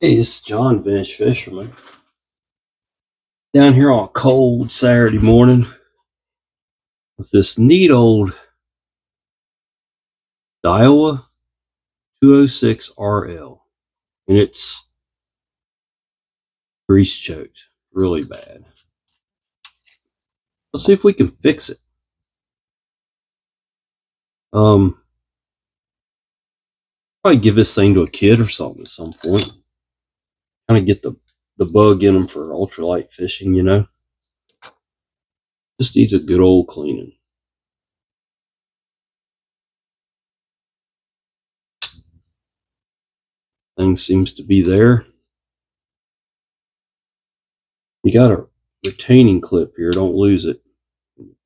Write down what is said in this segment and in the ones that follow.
Hey, this is John, Vintage Fisherman. Down here on a cold Saturday morning with this neat old Daiwa 206 RL. And it's grease choked really bad. Let's see if we can fix it. Probably give this thing to a kid or something at some point. Kind of get the bug in them for ultralight fishing, you know. Just needs a good old cleaning. Thing seems to be there. You got a retaining clip here, don't lose it.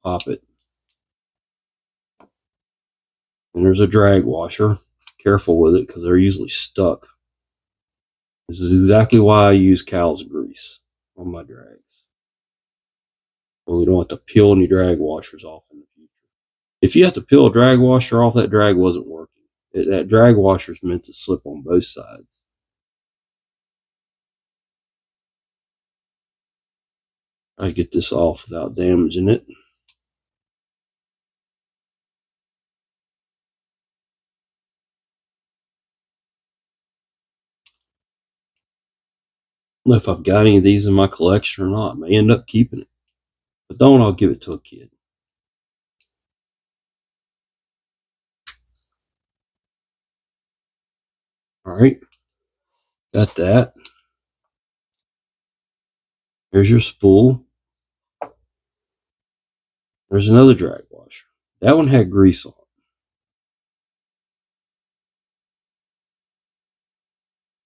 Pop it. And there's a drag washer. Careful with it because they're usually stuck. This is exactly why I use cow's grease on my drags. Well, we don't have to peel any drag washers off in the future. If you have to peel a drag washer off, that drag wasn't working. That drag washer is meant to slip on both sides. I get this off without damaging it. I don't know if I've got any of these in my collection or not. I may end up keeping it. But don't, I'll give it to a kid. Alright. Got that. There's your spool. There's another drag washer. That one had grease on it.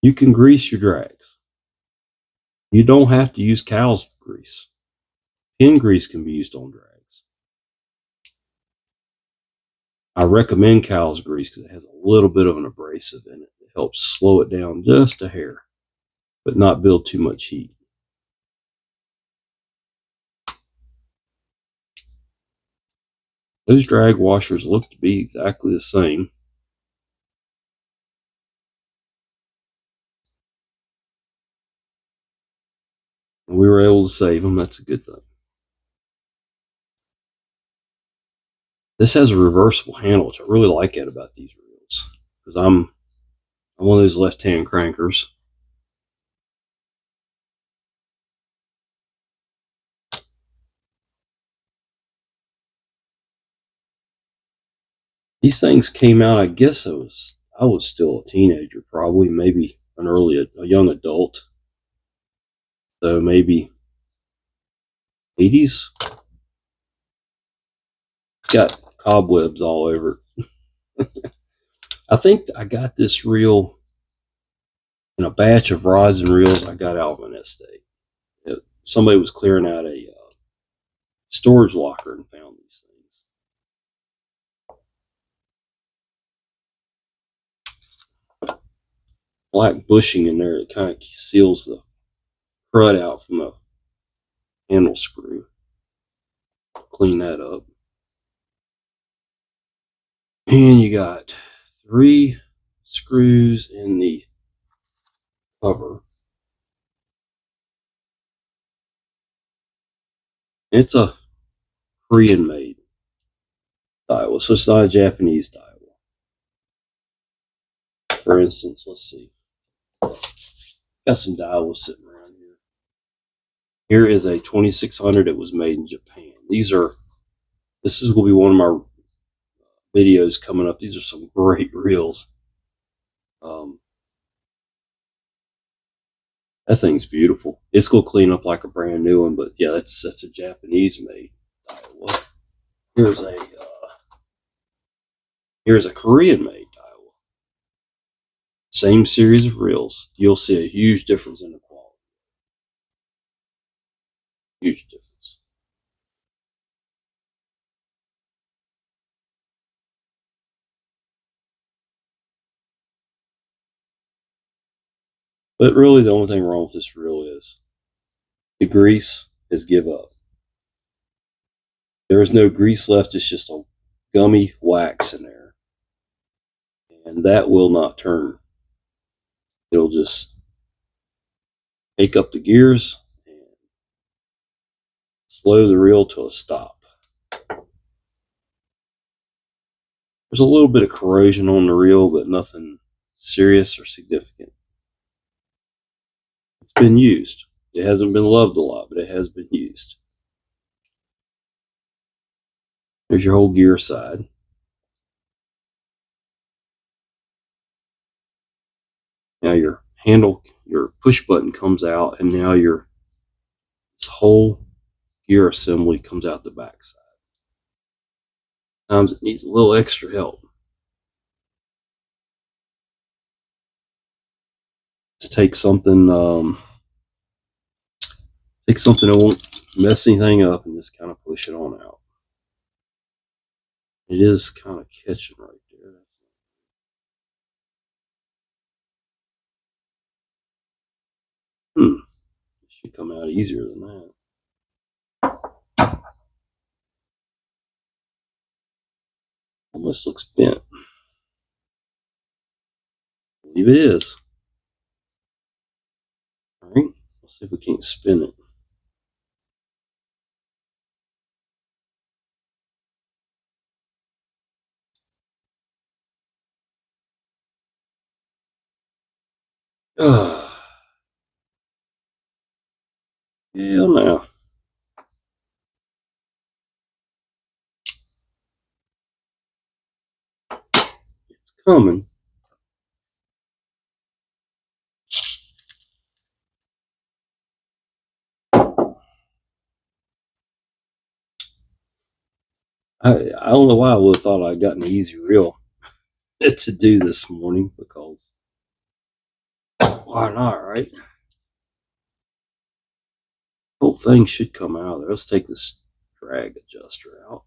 You can grease your drags. You don't have to use cow's grease. Pin grease can be used on drags. I recommend cow's grease because it has a little bit of an abrasive in it. It helps slow it down just a hair, but not build too much heat. Those drag washers look to be exactly the same. And we were able to save them. That's a good thing. This has a reversible handle, which I really like it about these reels, because I'm one of those left-hand crankers. These things came out, I guess I was still a teenager, probably, maybe a young adult. So maybe 80s. It's got cobwebs all over it. I think I got this reel in a batch of rods and reels I got out of an estate. Somebody was clearing out a storage locker and found these things. Black bushing in there, it kind of seals the crud out from the handle screw. Clean that up. And you got 3 screws in the cover. It's a Korean made Daiwa, so it's not a Japanese Daiwa. For instance, let's see. Got some Daiwas sitting around here. Here is a 2600. It was made in Japan. This is going to be one of my videos coming up. These are some great reels. That thing's beautiful. It's going to clean up like a brand new one, but yeah, that's a Japanese made Daiwa. Here's a Korean made Daiwa. Same series of reels. You'll see a huge difference in the quality. Huge difference. But really, the only thing wrong with this reel is the grease has give up. There is no grease left. It's just a gummy wax in there. And that will not turn. It'll just take up the gears and slow the reel to a stop. There's a little bit of corrosion on the reel, but nothing serious or significant. It's been used. It hasn't been loved a lot, but it has been used. There's your whole gear side. Now your handle, your push button comes out, and now this whole gear assembly comes out the back side. Sometimes it needs a little extra help. Just take something that won't mess anything up and just kind of push it on out. It is kind of catching right there. It should come out easier than that. Almost looks bent. I believe it is. All right, let's see if we can't spin it. Hell no. It's coming. I don't know why I would have thought I'd gotten an easy reel to do this morning, because why not, right? The whole thing should come out there. Let's take this drag adjuster out.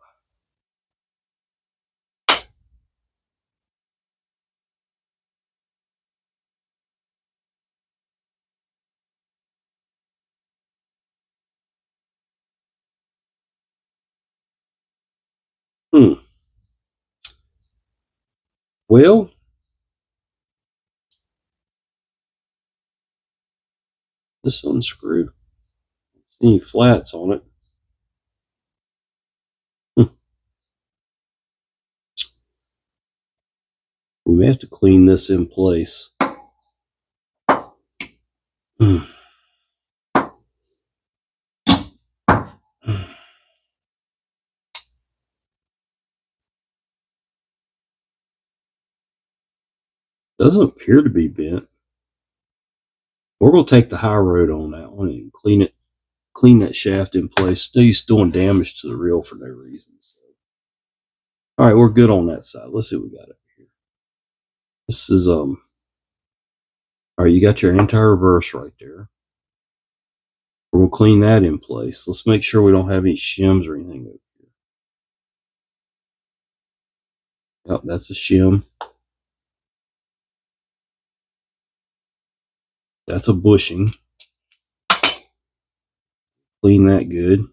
Well, this unscrewed. See any flats on it? We may have to clean this in place. Doesn't appear to be bent. We're going to take the high road on that one and clean that shaft in place. He's doing damage to the reel for no reason. So. All right, we're good on that side. Let's see what we got over here. This is all right. You got your anti-reverse right there. We're going to clean that in place. Let's make sure we don't have any shims or anything over here. Yep, that's a shim. That's a bushing. Clean that good. The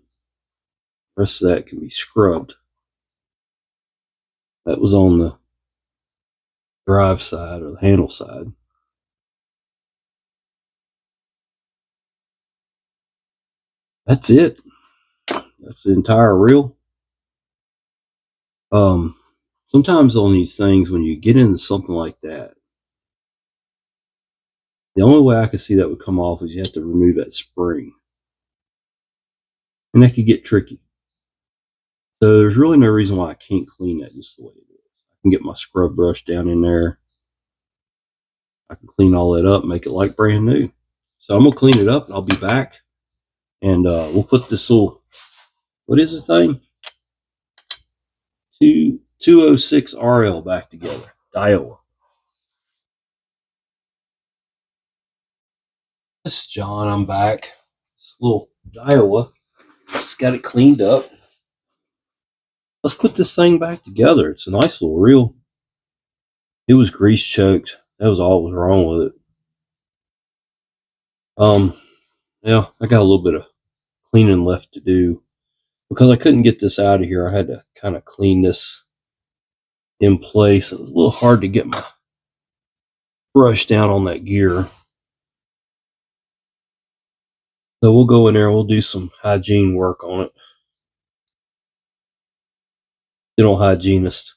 rest of that can be scrubbed. That was on the drive side or the handle side. That's it. That's the entire reel. Sometimes on these things, when you get into something like that, the only way I could see that would come off is you have to remove that spring. And that could get tricky. So there's really no reason why I can't clean that just the way it is. I can get my scrub brush down in there. I can clean all that up, make it like brand new. So I'm going to clean it up and I'll be back. And we'll put this little, what is the thing? 206 RL back together. Daiwa. This is John. I'm back. This little Daiwa. Just got it cleaned up. Let's put this thing back together. It's a nice little reel. It was grease choked. That was all that was wrong with it. Yeah, I got a little bit of cleaning left to do. Because I couldn't get this out of here, I had to kind of clean this in place. It was a little hard to get my brush down on that gear. So we'll go in there and we'll do some hygiene work on it. Dental hygienist.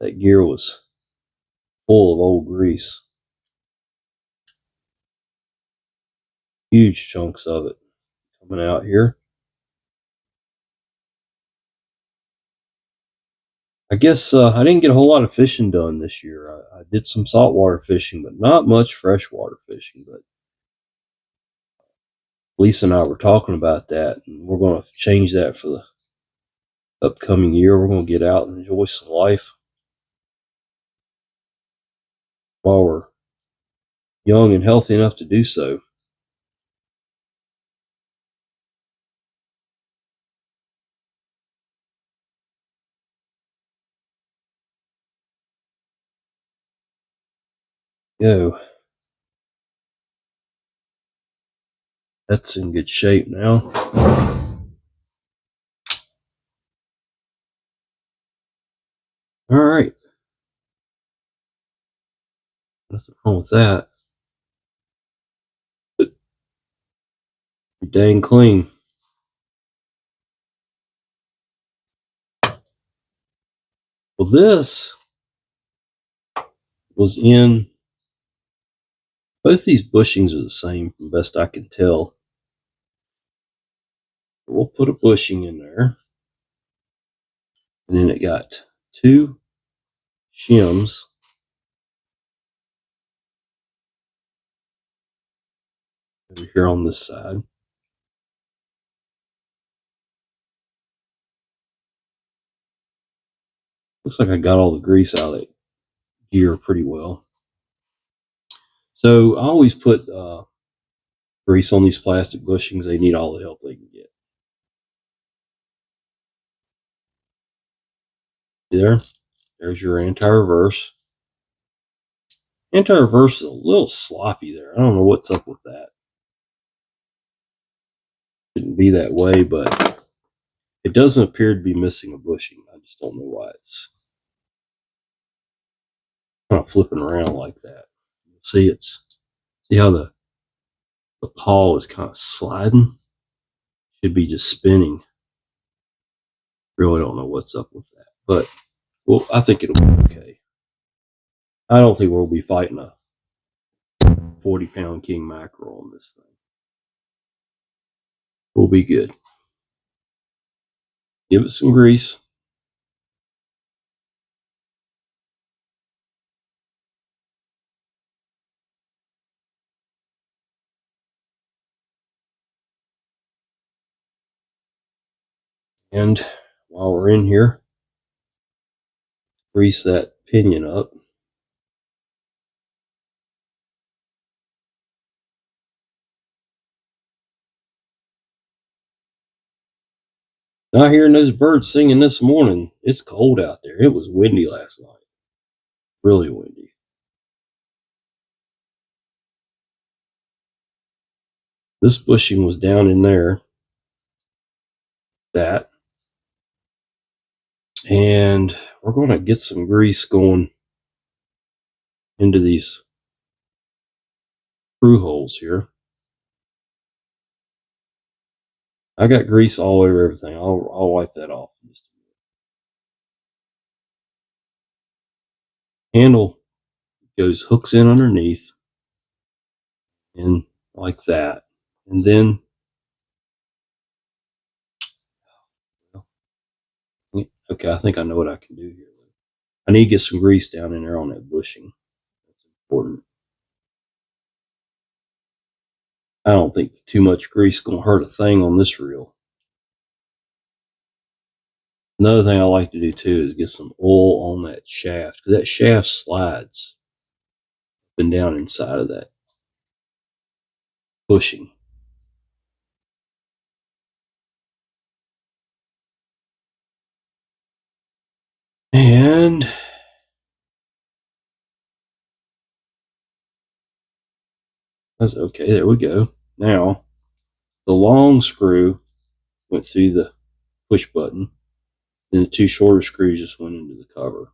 That gear was full of old grease. Huge chunks of it coming out here. I guess I didn't get a whole lot of fishing done this year. I did some saltwater fishing, but not much freshwater fishing. But Lisa and I were talking about that, and we're going to change that for the upcoming year. We're going to get out and enjoy some life while we're young and healthy enough to do so. Go. That's in good shape now. All right. Nothing wrong with that. You're dang clean. Well, this was in, both these bushings are the same from best I can tell. We'll put a bushing in there. And then it got 2 shims. Over here on this side. Looks like I got all the grease out of that gear pretty well. So I always put grease on these plastic bushings. They need all the help they can get. There's your anti-reverse. Anti-reverse is a little sloppy there. I don't know what's up with that. Shouldn't be that way, but it doesn't appear to be missing a bushing. I just don't know why it's kind of flipping around like that. See, see how the paw is kind of sliding? Should be just spinning. Really don't know what's up with that, but well, I think it'll be okay. I don't think we'll be fighting a 40-pound king mackerel on this thing. We'll be good. Give it some grease. And while we're in here, grease that pinion up. Not hearing those birds singing this morning. It's cold out there. It was windy last night. Really windy. This bushing was down in there. That. And we're going to get some grease going into these screw holes here. I got grease all over everything. I'll wipe that off in just a minute. Handle goes hooks in underneath and like that. And then okay, I think I know what I can do here. I need to get some grease down in there on that bushing. That's important. I don't think too much grease is going to hurt a thing on this reel. Another thing I like to do too is get some oil on that shaft, because that shaft slides up and down inside of that bushing. And that's okay. There we go. Now the long screw went through the push button, and the 2 shorter screws just went into the cover.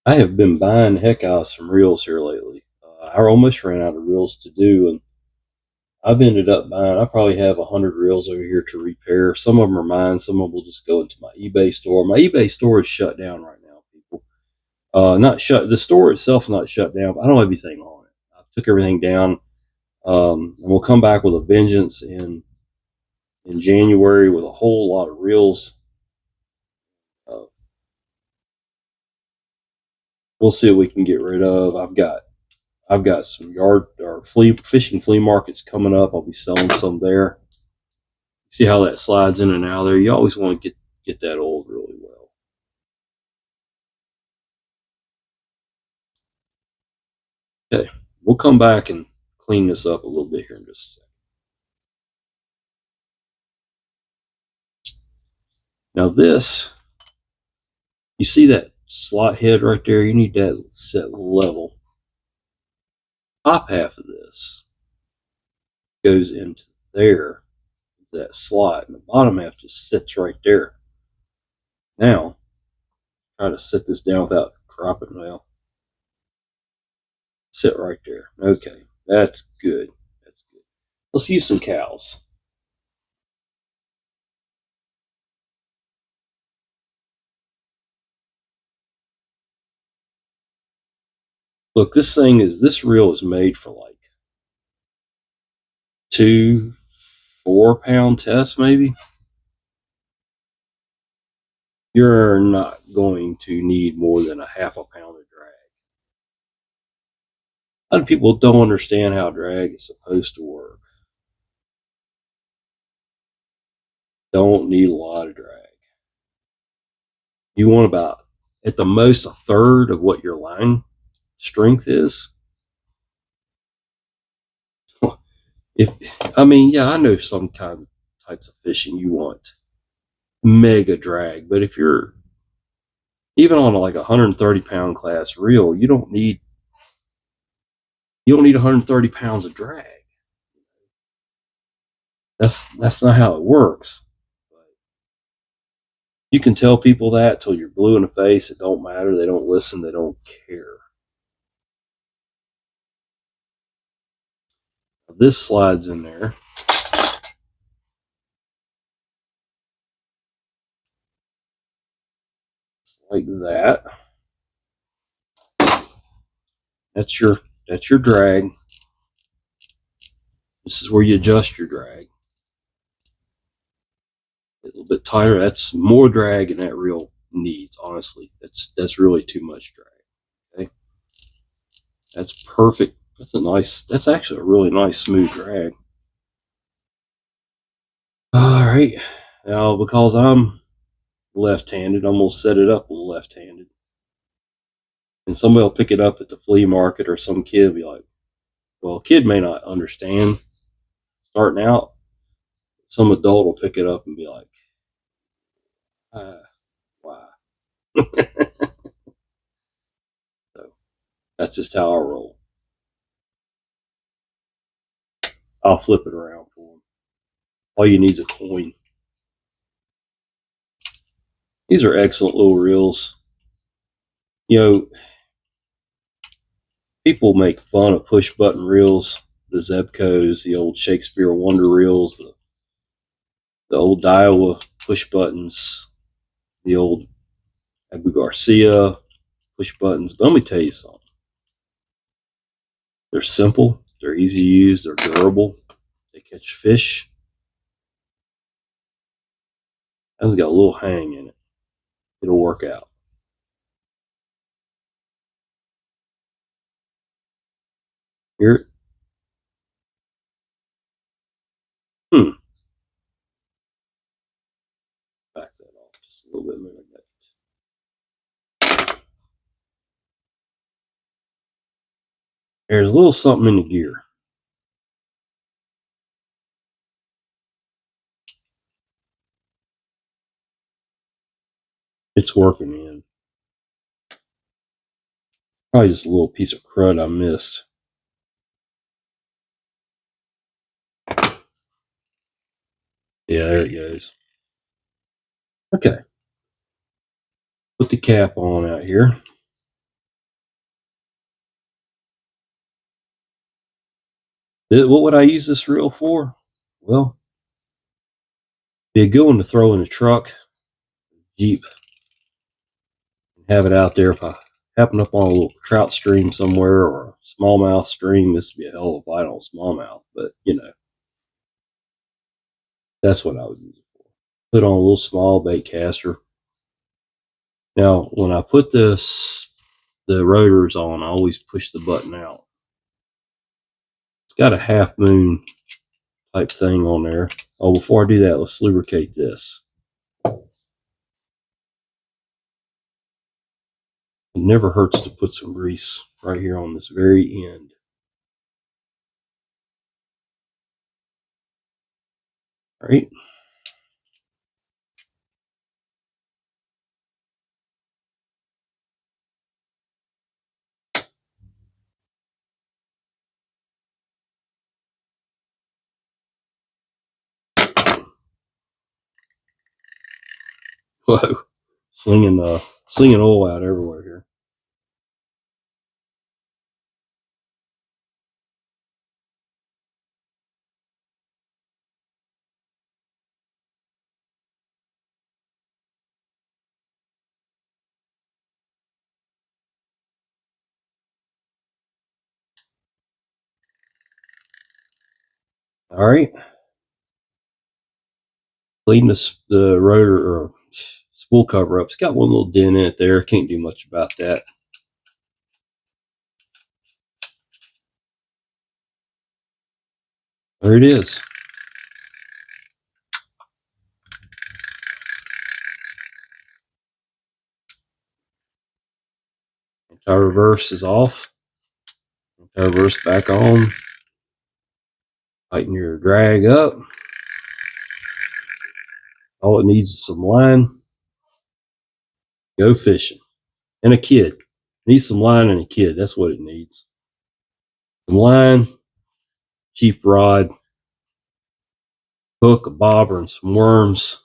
I have been buying the heck out of some reels here lately. I almost ran out of reels to do, and I've ended up buying. I probably have 100 reels over here to repair. Some of them are mine. Some of them will just go into my eBay store. My eBay store is shut down right now, people. Not shut. The store itself is not shut down, but I don't have anything on it. I took everything down. And we'll come back with a vengeance in January with a whole lot of reels. Uh, we'll see what we can get rid of. I've got some yard or fishing flea markets coming up. I'll be selling some there. See how that slides in and out there. You always want to get that oiled really well. Okay, we'll come back and clean this up a little bit here in just a second. Now this, you see that slot head right there? You need that set level. Top half of this goes into there, that slot, and the bottom half just sits right there. Now, try to set this down without dropping. Well, sit right there. Okay, that's good. That's good. Let's use some cows. Look, this reel is made for like 2 4 pound tests, maybe. You're not going to need more than a half a pound of drag. A lot of people don't understand how drag is supposed to work. Don't need a lot of drag. You want about, at the most, a third of what your line strength is. If I mean, yeah, I know some kind of types of fishing you want mega drag, but if you're even on like a 130 pound class reel, you don't need 130 pounds of drag. That's not how it works. You can tell people that till you're blue in the face. It don't matter. They don't listen. They don't care. This slides in there. Like that. That's your drag. This is where you adjust your drag. A little bit tighter. That's more drag than that reel needs. Honestly, that's really too much drag. Okay, that's perfect. That's actually a really nice smooth drag. All right, now because I'm left-handed, I'm gonna set it up a little left-handed, and somebody will pick it up at the flea market, or some kid will be like, well, a kid may not understand starting out. Some adult will pick it up and be like, why? So that's just how I roll. I'll flip it around for them. All you need is a coin. These are excellent little reels. You know, people make fun of push button reels, the Zebcos, the old Shakespeare Wonder reels, the old Daiwa push buttons, the old Abu Garcia push buttons. But let me tell you something. They're simple, they're easy to use, they're durable, they catch fish, and it's got a little hang in it. It'll work out. Here, back that off just a little bit. Maybe there's a little something in the gear. It's working in. Probably just a little piece of crud I missed. Yeah, there it goes. Okay. Put the cap on out here. What would I use this reel for? Well, be a good one to throw in the truck, Jeep, and have it out there if I happen up on a little trout stream somewhere or a smallmouth stream. This would be a hell of a bite on smallmouth, but you know, that's what I would use it for. Put on a little small bait caster. Now, when I put the rotors on, I always push the button out. It's got a half moon type thing on there. Oh, before I do that, let's lubricate this. It never hurts to put some grease right here on this very end. All right. Whoa, slinging oil out everywhere here. All right. Clean the rotor or spool cover up. It's got one little dent in it there. Can't do much about that. There it is. Anti-reverse is off. Anti-reverse back on. Tighten your drag up. All it needs is some line. Go fishing. And a kid. Needs some line and a kid. That's what it needs. Some line, cheap rod, hook, a bobber, and some worms.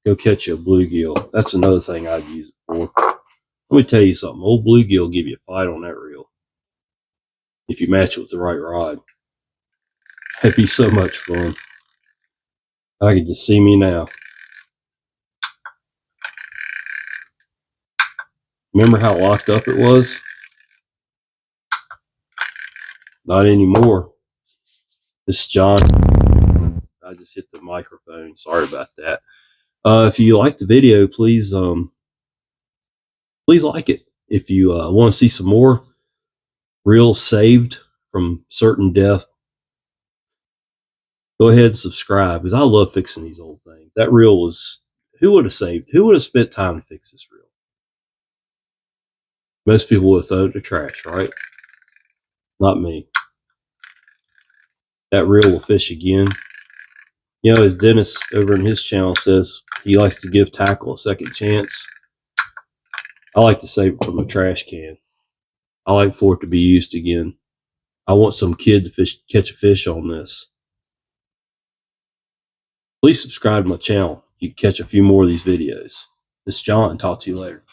Go catch you a bluegill. That's another thing I'd use it for. Let me tell you something. Old bluegill will give you a fight on that reel if you match it with the right rod. That'd be so much fun. I can just see me now. Remember how locked up it was? Not anymore. This is John. I just hit the microphone. Sorry about that. If you like the video, please like it. If you want to see some more reels saved from certain death, go ahead and subscribe, because I love fixing these old things. That reel was, who would have spent time to fix this reel? Most people would have thrown it in the trash, right? Not me. That reel will fish again. You know, as Dennis over in his channel says, he likes to give tackle a second chance. I like to save it from the trash can. I like for it to be used again. I want some kid to catch a fish on this. Please subscribe to my channel. You can catch a few more of these videos. This is John. Talk to you later.